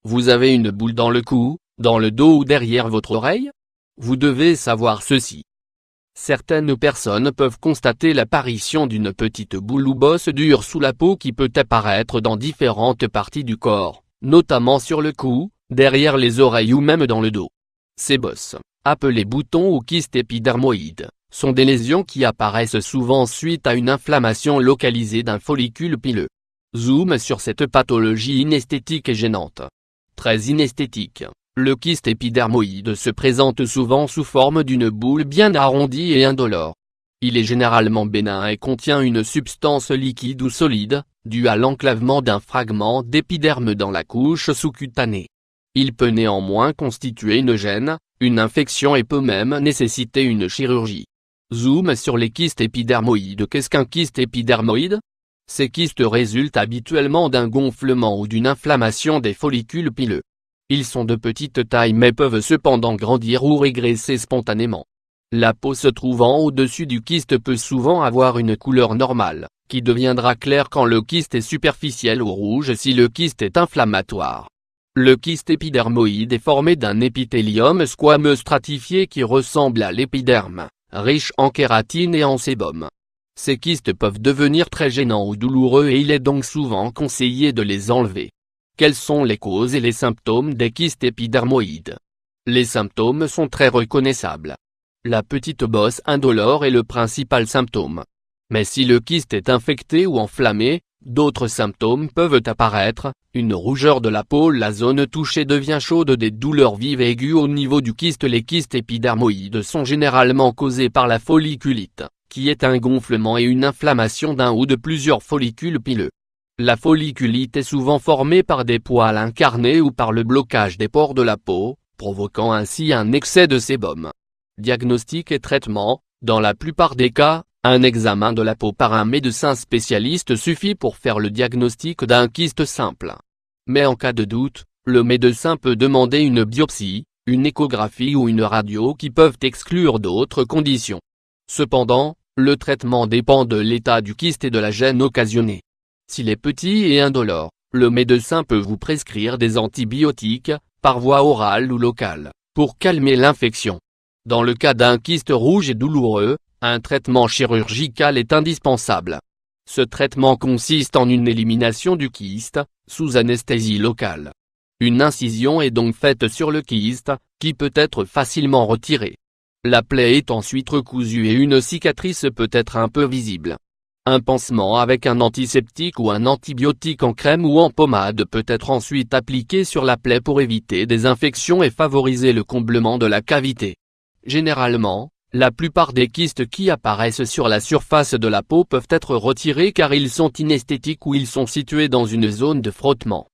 Vous avez une boule dans le cou, dans le dos ou derrière votre oreille? Vous devez savoir ceci. Certaines personnes peuvent constater l'apparition d'une petite boule ou bosse dure sous la peau qui peut apparaître dans différentes parties du corps, notamment sur le cou, derrière les oreilles ou même dans le dos. Ces bosses, appelées boutons ou kystes épidermoïdes, sont des lésions qui apparaissent souvent suite à une inflammation localisée d'un follicule pileux. Zoom sur cette pathologie inesthétique et gênante. Très inesthétique, le kyste épidermoïde se présente souvent sous forme d'une boule bien arrondie et indolore. Il est généralement bénin et contient une substance liquide ou solide, due à l'enclavement d'un fragment d'épiderme dans la couche sous-cutanée. Il peut néanmoins constituer une gêne, une infection et peut même nécessiter une chirurgie. Zoom sur les kystes épidermoïdes. Qu'est-ce qu'un kyste épidermoïde? Ces kystes résultent habituellement d'un gonflement ou d'une inflammation des follicules pileux. Ils sont de petite taille mais peuvent cependant grandir ou régresser spontanément. La peau se trouvant au-dessus du kyste peut souvent avoir une couleur normale, qui deviendra claire quand le kyste est superficiel ou rouge si le kyste est inflammatoire. Le kyste épidermoïde est formé d'un épithélium squameux stratifié qui ressemble à l'épiderme, riche en kératine et en sébum. Ces kystes peuvent devenir très gênants ou douloureux et il est donc souvent conseillé de les enlever. Quelles sont les causes et les symptômes des kystes épidermoïdes? Les symptômes sont très reconnaissables. La petite bosse indolore est le principal symptôme. Mais si le kyste est infecté ou enflammé, d'autres symptômes peuvent apparaître, une rougeur de la peau, la zone touchée devient chaude, des douleurs vives et aiguës au niveau du kyste. Les kystes épidermoïdes sont généralement causés par la folliculite, qui est un gonflement et une inflammation d'un ou de plusieurs follicules pileux. La folliculite est souvent formée par des poils incarnés ou par le blocage des pores de la peau, provoquant ainsi un excès de sébum. Diagnostic et traitement. Dans la plupart des cas, un examen de la peau par un médecin spécialiste suffit pour faire le diagnostic d'un kyste simple. Mais en cas de doute, le médecin peut demander une biopsie, une échographie ou une radio qui peuvent exclure d'autres conditions. Cependant, le traitement dépend de l'état du kyste et de la gêne occasionnée. S'il est petit et indolore, le médecin peut vous prescrire des antibiotiques, par voie orale ou locale, pour calmer l'infection. Dans le cas d'un kyste rouge et douloureux, un traitement chirurgical est indispensable. Ce traitement consiste en une élimination du kyste, sous anesthésie locale. Une incision est donc faite sur le kyste, qui peut être facilement retiré. La plaie est ensuite recousue et une cicatrice peut être un peu visible. Un pansement avec un antiseptique ou un antibiotique en crème ou en pommade peut être ensuite appliqué sur la plaie pour éviter des infections et favoriser le comblement de la cavité. Généralement, la plupart des kystes qui apparaissent sur la surface de la peau peuvent être retirés car ils sont inesthétiques ou ils sont situés dans une zone de frottement.